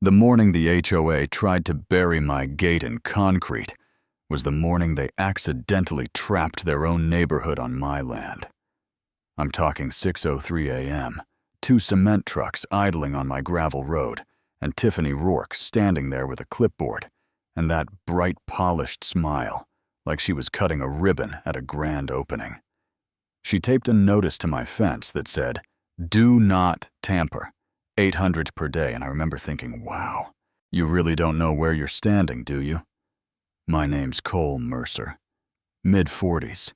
The morning the HOA tried to bury my gate in concrete was the morning they accidentally trapped their own neighborhood on my land. I'm talking 6:03 a.m., 2 cement trucks idling on my gravel road, and Tiffany Rourke standing there with a clipboard and that bright, polished smile, like she was cutting a ribbon at a grand opening. She taped a notice to my fence that said, "Do not tamper, 800 per day," and I remember thinking, wow, you really don't know where you're standing, do you? My name's Cole Mercer, mid-40s,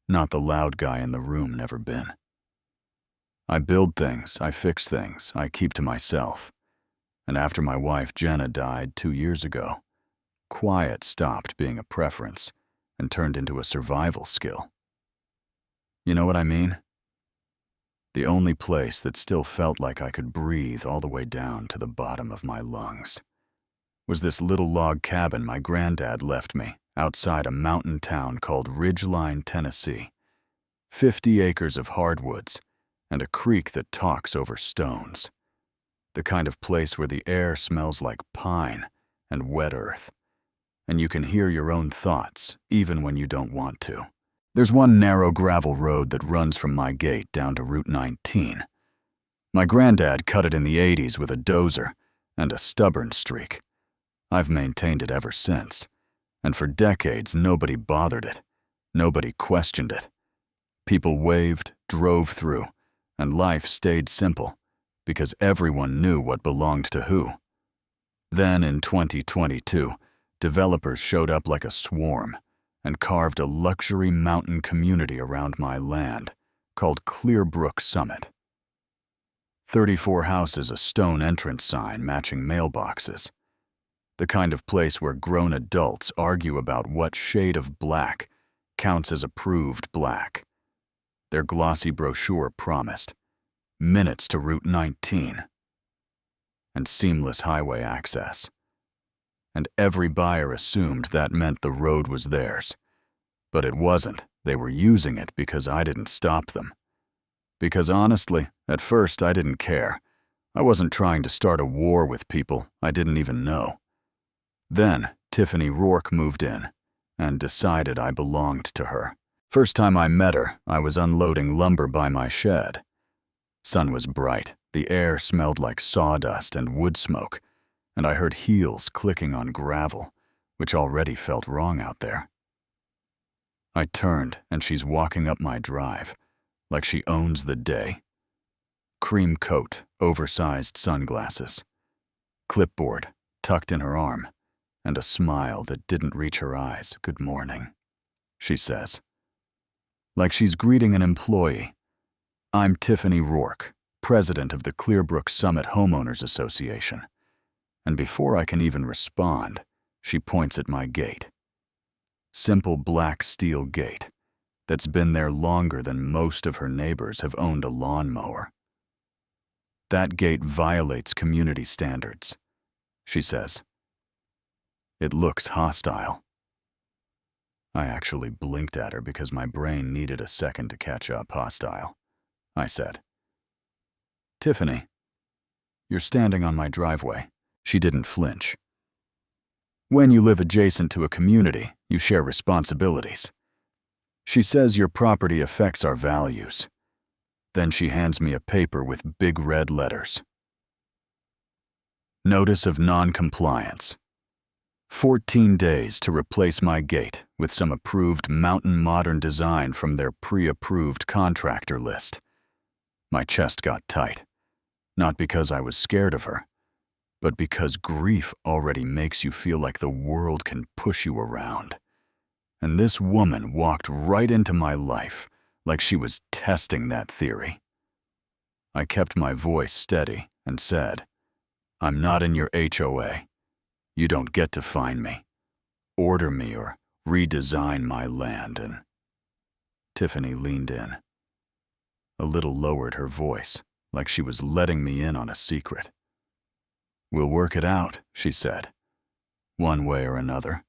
not the loud guy in the room, never been. I build things, I fix things, I keep to myself. And after my wife Jenna died 2 years ago, quiet stopped being a preference and turned into a survival skill. You know what I mean? The only place that still felt like I could breathe all the way down to the bottom of my lungs was this little log cabin my granddad left me outside a mountain town called Ridgeline, Tennessee. 50 acres of hardwoods and a creek that talks over stones. The kind of place where the air smells like pine and wet earth, and you can hear your own thoughts even when you don't want to. There's one narrow gravel road that runs from my gate down to Route 19. My granddad cut it in the 80s with a dozer and a stubborn streak. I've maintained it ever since, and for decades nobody bothered it. Nobody questioned it. People waved, drove through, and life stayed simple because everyone knew what belonged to who. Then in 2022, developers showed up like a swarm and carved a luxury mountain community around my land called Clearbrook Summit. 34 houses, a stone entrance sign matching mailboxes. The kind of place where grown adults argue about what shade of black counts as approved black. Their glossy brochure promised minutes to Route 19 and seamless highway access. And every buyer assumed that meant the road was theirs. But it wasn't. They were using it because I didn't stop them. Because honestly, at first I didn't care. I wasn't trying to start a war with people I didn't even know. Then Tiffany Rourke moved in and decided I belonged to her. First time I met her, I was unloading lumber by my shed. Sun was bright, the air smelled like sawdust and wood smoke, and I heard heels clicking on gravel, which already felt wrong out there. I turned, and she's walking up my drive, like she owns the day. Cream coat, oversized sunglasses, clipboard tucked in her arm, and a smile that didn't reach her eyes. "Good morning," she says. Like she's greeting an employee. I'm Tiffany Rourke, president of the Clearbrook Summit Homeowners Association. And before I can even respond, she points at my gate. Simple black steel gate that's been there longer than most of her neighbors have owned a lawnmower. That gate violates community standards, she says. It looks hostile. I actually blinked at her because my brain needed a second to catch up. Hostile, I said. Tiffany, you're standing on my driveway. She didn't flinch. When you live adjacent to a community, you share responsibilities. She says your property affects our values. Then she hands me a paper with big red letters. Notice of non-compliance. 14 days to replace my gate with some approved mountain modern design from their pre-approved contractor list. My chest got tight, not because I was scared of her, but because grief already makes you feel like the world can push you around. And this woman walked right into my life like she was testing that theory. I kept my voice steady and said, "I'm not in your HOA. You don't get to fine me, order me, or redesign my land." And Tiffany leaned in, a little lowered her voice, like she was letting me in on a secret. "We'll work it out," she said, one way or another.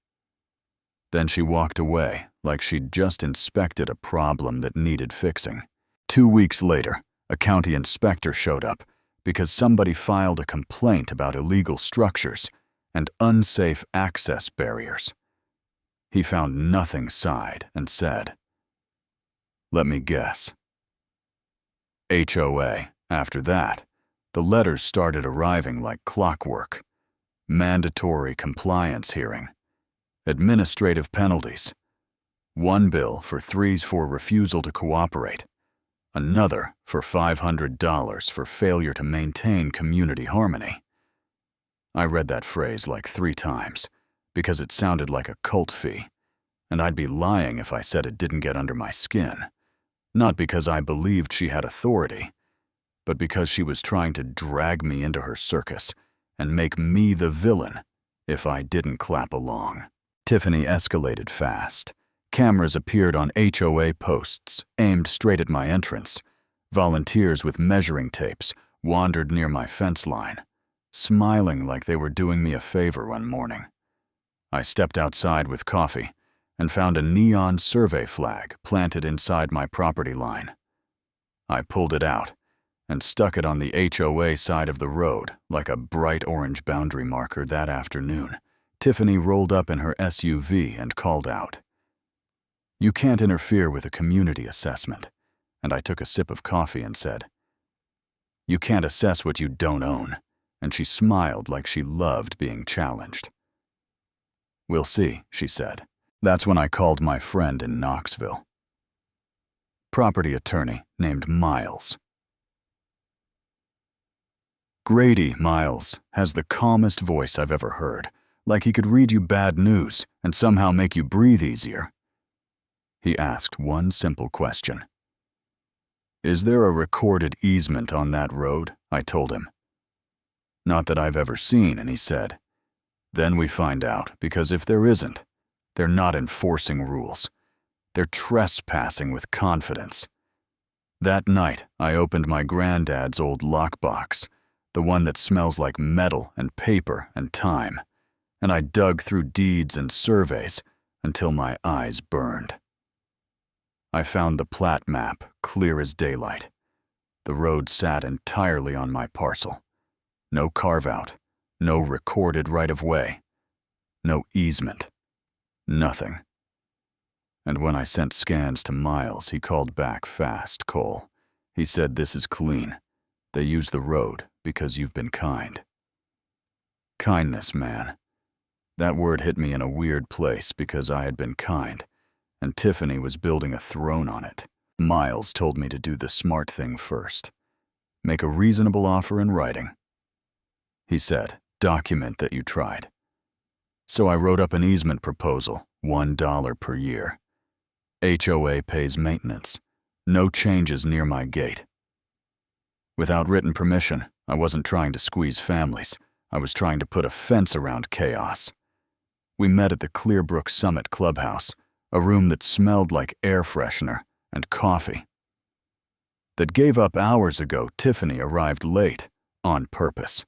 Then she walked away like she'd just inspected a problem that needed fixing. 2 weeks later, a county inspector showed up, because somebody filed a complaint about illegal structures and unsafe access barriers. He found nothing, sighed, and said, "Let me guess. HOA." After that, the letters started arriving like clockwork. Mandatory compliance hearing, administrative penalties, one bill for threes for refusal to cooperate, another for $500 for failure to maintain community harmony. I read that phrase like 3 times because it sounded like a cult fee, and I'd be lying if I said it didn't get under my skin, not because I believed she had authority, but because she was trying to drag me into her circus and make me the villain if I didn't clap along. Tiffany escalated fast. Cameras appeared on HOA posts, aimed straight at my entrance. Volunteers with measuring tapes wandered near my fence line, smiling like they were doing me a favor one morning. I stepped outside with coffee and found a neon survey flag planted inside my property line. I pulled it out and stuck it on the HOA side of the road like a bright orange boundary marker. That afternoon, Tiffany rolled up in her SUV and called out, "You can't interfere with a community assessment." And I took a sip of coffee and said, "You can't assess what you don't own." And she smiled like she loved being challenged. "We'll see," she said. That's when I called my friend in Knoxville. Property attorney named Miles. Grady Miles has the calmest voice I've ever heard, like he could read you bad news and somehow make you breathe easier. He asked one simple question. "Is there a recorded easement on that road?" I told him. "Not that I've ever seen," and he said, "Then we find out, because if there isn't, they're not enforcing rules. They're trespassing with confidence." That night, I opened my granddad's old lockbox, the one that smells like metal and paper and time, and I dug through deeds and surveys until my eyes burned. I found the plat map clear as daylight. The road sat entirely on my parcel. No carve-out, no recorded right-of-way, no easement, nothing. And when I sent scans to Miles, he called back fast, Cole. He said, "This is clean. They use the road because you've been kind." Kindness, man. That word hit me in a weird place because I had been kind, and Tiffany was building a throne on it. Miles told me to do the smart thing first. Make a reasonable offer in writing. He said, "Document that you tried." So I wrote up an easement proposal, $1 per year. HOA pays maintenance. No changes near my gate. Without written permission, I wasn't trying to squeeze families. I was trying to put a fence around chaos. We met at the Clearbrook Summit Clubhouse, a room that smelled like air freshener and coffee. That gave up hours ago. Tiffany arrived late, on purpose.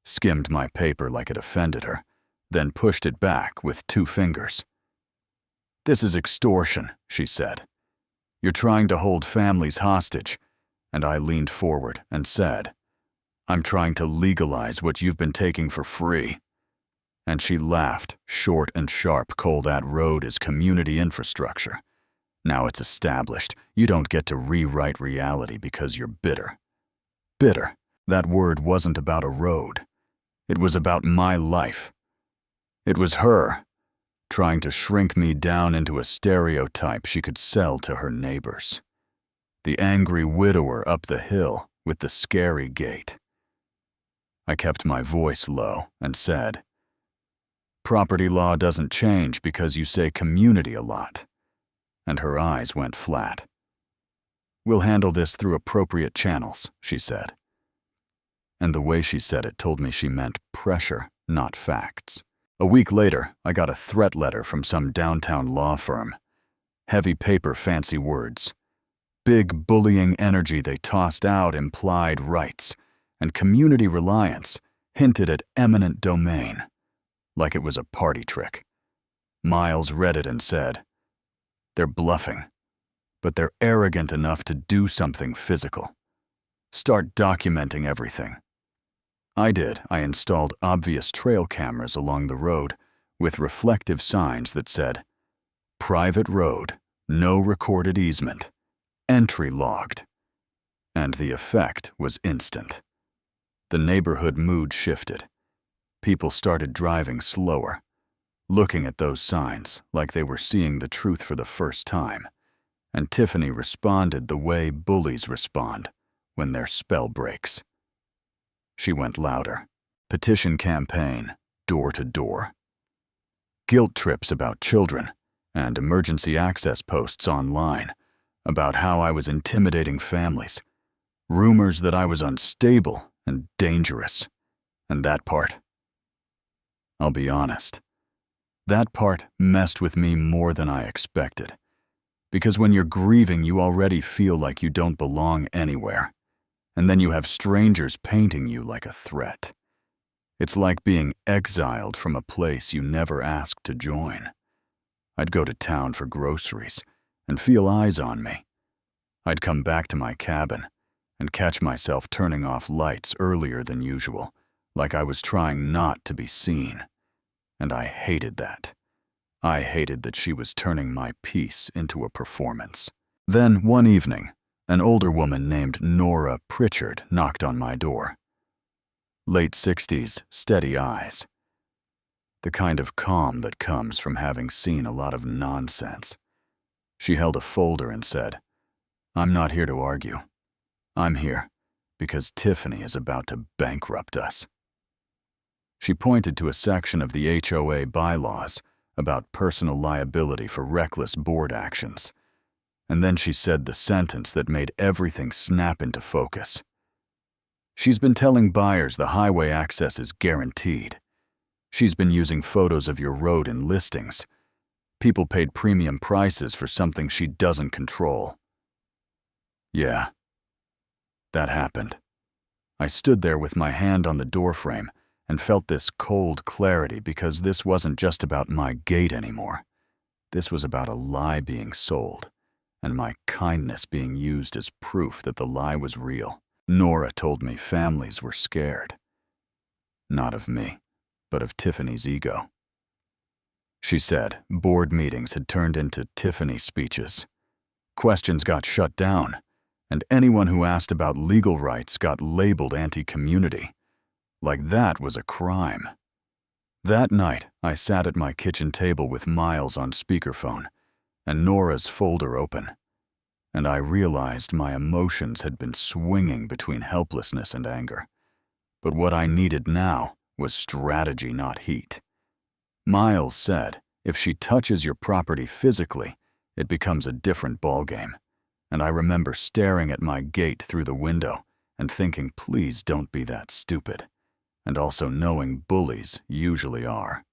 Skimmed my paper like it offended her, then pushed it back with 2 fingers. "This is extortion," she said. "You're trying to hold families hostage." And I leaned forward and said, "I'm trying to legalize what you've been taking for free." And she laughed, short and sharp. "Cole, that road is community infrastructure. Now it's established. You don't get to rewrite reality because you're bitter." Bitter. That word wasn't about a road. It was about my life. It was her, trying to shrink me down into a stereotype she could sell to her neighbors. The angry widower up the hill with the scary gate. I kept my voice low and said, "Property law doesn't change because you say community a lot." And her eyes went flat. "We'll handle this through appropriate channels," she said. And the way she said it told me she meant pressure, not facts. A week later, I got a threat letter from some downtown law firm. Heavy paper, fancy words. Big bullying energy they tossed out implied rights, and community reliance hinted at eminent domain, like it was a party trick. Miles read it and said, "They're bluffing, but they're arrogant enough to do something physical. Start documenting everything. I did. I installed obvious trail cameras along the road with reflective signs that said, "Private road, no recorded easement, entry logged." And the effect was instant. The neighborhood mood shifted. People started driving slower, looking at those signs like they were seeing the truth for the first time. And Tiffany responded the way bullies respond when their spell breaks. She went louder. Petition campaign, door to door. Guilt trips about children, and emergency access posts online about how I was intimidating families. Rumors that I was unstable and dangerous. And that part, I'll be honest, that part messed with me more than I expected. Because when you're grieving, you already feel like you don't belong anywhere. And then you have strangers painting you like a threat. It's like being exiled from a place you never asked to join. I'd go to town for groceries and feel eyes on me. I'd come back to my cabin and catch myself turning off lights earlier than usual, like I was trying not to be seen. And I hated that. I hated that she was turning my peace into a performance. Then, one evening, an older woman named Nora Pritchard knocked on my door. Late 60s, steady eyes. The kind of calm that comes from having seen a lot of nonsense. She held a folder and said, "I'm not here to argue. I'm here because Tiffany is about to bankrupt us." She pointed to a section of the HOA Bylaws about personal liability for reckless board actions. And then she said the sentence that made everything snap into focus. "She's been telling buyers the highway access is guaranteed. She's been using photos of your road in listings. People paid premium prices for something she doesn't control." Yeah, that happened. I stood there with my hand on the doorframe and felt this cold clarity because this wasn't just about my gate anymore. This was about a lie being sold, and my kindness being used as proof that the lie was real. Nora told me families were scared. Not of me, but of Tiffany's ego. She said board meetings had turned into Tiffany speeches. Questions got shut down, and anyone who asked about legal rights got labeled anti-community. Like that was a crime. That night, I sat at my kitchen table with Miles on speakerphone and Nora's folder open, and I realized my emotions had been swinging between helplessness and anger. But what I needed now was strategy, not heat. Miles said, if she touches your property physically, it becomes a different ballgame. And I remember staring at my gate through the window and thinking, please don't be that stupid. And also knowing bullies usually are.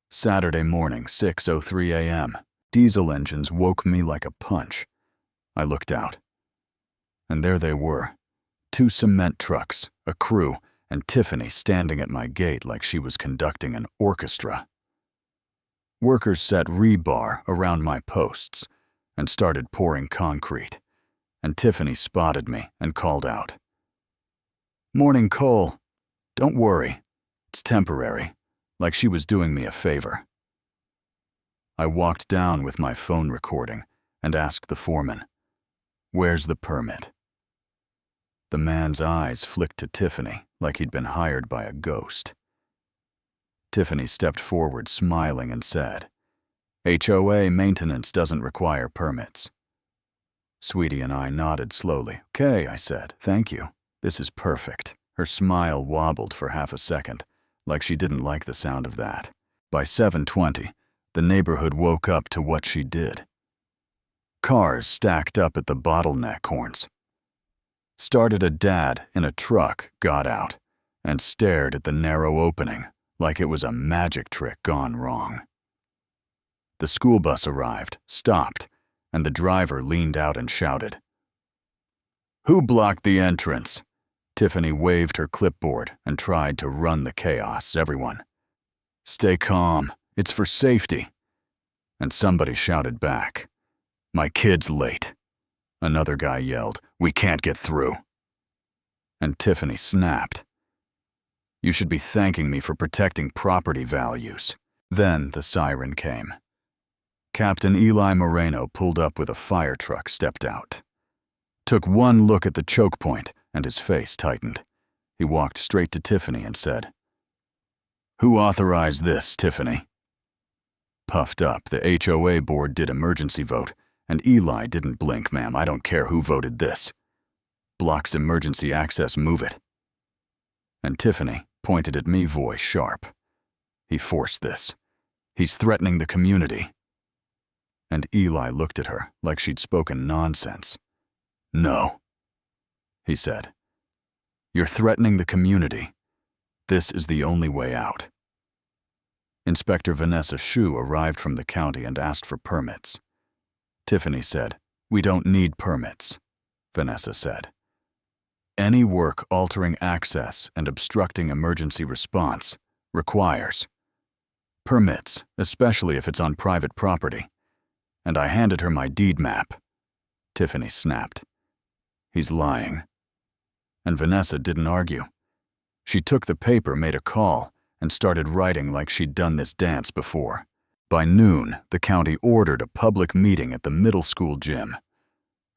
Saturday morning, 6:03 a.m. Diesel engines woke me like a punch. I looked out. And there they were. 2 cement trucks, a crew, and Tiffany standing at my gate like she was conducting an orchestra. Workers set rebar around my posts and started pouring concrete, and Tiffany spotted me and called out, "Morning, Cole. Don't worry, it's temporary," like she was doing me a favor. I walked down with my phone recording and asked the foreman, "Where's the permit?" The man's eyes flicked to Tiffany like he'd been hired by a ghost. Tiffany stepped forward smiling and said, "HOA maintenance doesn't require permits." Sweetie and I nodded slowly. "Okay," I said, "thank you. This is perfect." Her smile wobbled for half a second, like she didn't like the sound of that. By 7:20, the neighborhood woke up to what she did. Cars stacked up at the bottleneck horns. Started a dad in a truck got out and stared at the narrow opening like it was a magic trick gone wrong. The school bus arrived, stopped, and the driver leaned out and shouted, "Who blocked the entrance?" Tiffany waved her clipboard and tried to run the chaos. Everyone, "Stay calm, it's for safety." And somebody shouted back, "My kid's late." Another guy yelled, "We can't get through." And Tiffany snapped. "You should be thanking me for protecting property values." Then the siren came. Captain Eli Moreno pulled up with a fire truck, stepped out. Took one look at the choke point, and his face tightened. He walked straight to Tiffany and said, "Who authorized this, Tiffany?" Puffed up, the HOA board did emergency vote, and Eli didn't blink. "Ma'am, I don't care who voted this. Blocks emergency access, move it." And Tiffany pointed at me, voice sharp. "He forced this. He's threatening the community." And Eli looked at her like she'd spoken nonsense. "No," he said. "You're threatening the community. This is the only way out." Inspector Vanessa Shue arrived from the county and asked for permits. Tiffany said, "We don't need permits," Vanessa said. "Any work altering access and obstructing emergency response requires permits, especially if it's on private property." And I handed her my deed map. Tiffany snapped. "He's lying." And Vanessa didn't argue. She took the paper, made a call, and started writing like she'd done this dance before. By noon, the county ordered a public meeting at the middle school gym.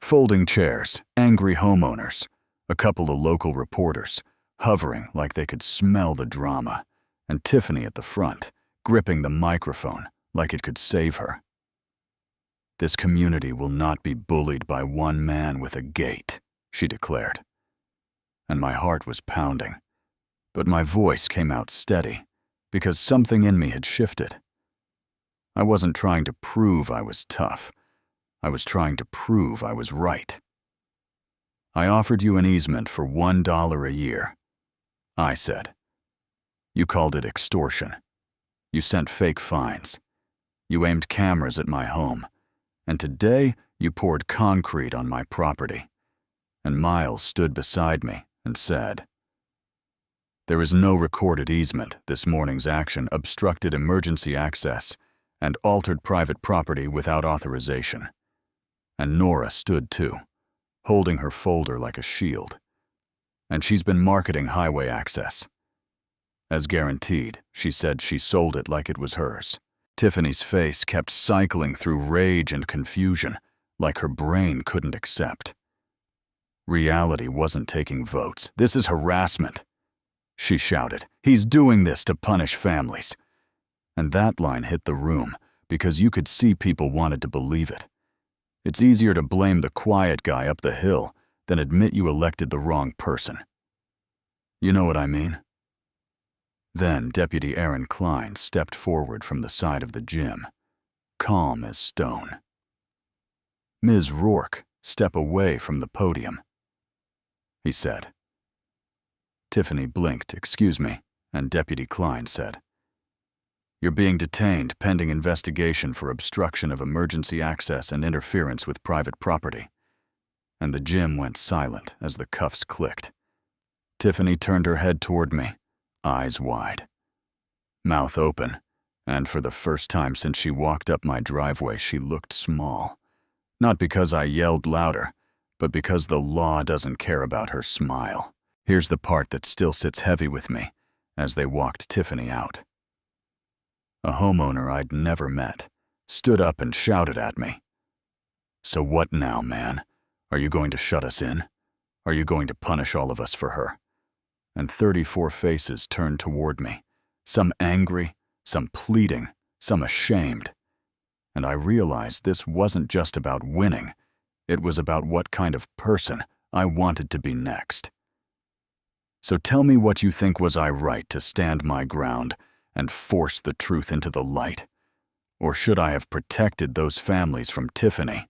Folding chairs, angry homeowners, a couple of local reporters, hovering like they could smell the drama, and Tiffany at the front, gripping the microphone like it could save her. "This community will not be bullied by one man with a gate," she declared. And my heart was pounding, but my voice came out steady because something in me had shifted. I wasn't trying to prove I was tough. I was trying to prove I was right. "I offered you an easement for $1 a year," I said. "You called it extortion. You sent fake fines. You aimed cameras at my home. And today, you poured concrete on my property." And Miles stood beside me and said, "There is no recorded easement. This morning's action obstructed emergency access and altered private property without authorization." And Nora stood too, holding her folder like a shield. "And she's been marketing highway access. As guaranteed, she said she sold it like it was hers." Tiffany's face kept cycling through rage and confusion, like her brain couldn't accept. Reality wasn't taking votes. "This is harassment," she shouted. "He's doing this to punish families." And that line hit the room because you could see people wanted to believe it. It's easier to blame the quiet guy up the hill than admit you elected the wrong person. You know what I mean? Then Deputy Aaron Klein stepped forward from the side of the gym, calm as stone. "Ms. Rourke, step away from the podium," he said. Tiffany blinked, "Excuse me," and Deputy Klein said, "You're being detained pending investigation for obstruction of emergency access and interference with private property." And the gym went silent as the cuffs clicked. Tiffany turned her head toward me, eyes wide, mouth open, and for the first time since she walked up my driveway, she looked small. Not because I yelled louder, but because the law doesn't care about her smile. Here's the part that still sits heavy with me as they walked Tiffany out. A homeowner I'd never met stood up and shouted at me, "So what now, man? Are you going to shut us in? Are you going to punish all of us for her?" And 34 faces turned toward me, some angry, some pleading, some ashamed. And I realized this wasn't just about winning, it was about what kind of person I wanted to be next. "So tell me what you think. Was I right to stand my ground and force the truth into the light? Or should I have protected those families from Tiffany,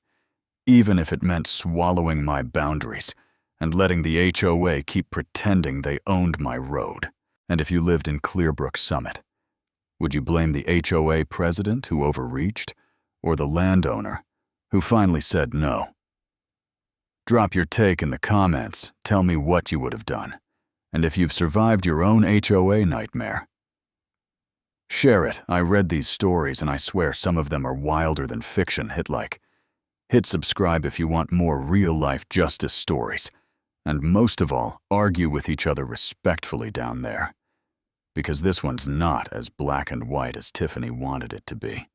even if it meant swallowing my boundaries and letting the HOA keep pretending they owned my road? And if you lived in Clearbrook Summit, would you blame the HOA president who overreached, or the landowner who finally said no? Drop your take in the comments. Tell me what you would have done, and if you've survived your own HOA nightmare. Share it. I read these stories and I swear some of them are wilder than fiction. Hit subscribe if you want more real-life justice stories. And most of all, argue with each other respectfully down there. Because this one's not as black and white as Tiffany wanted it to be.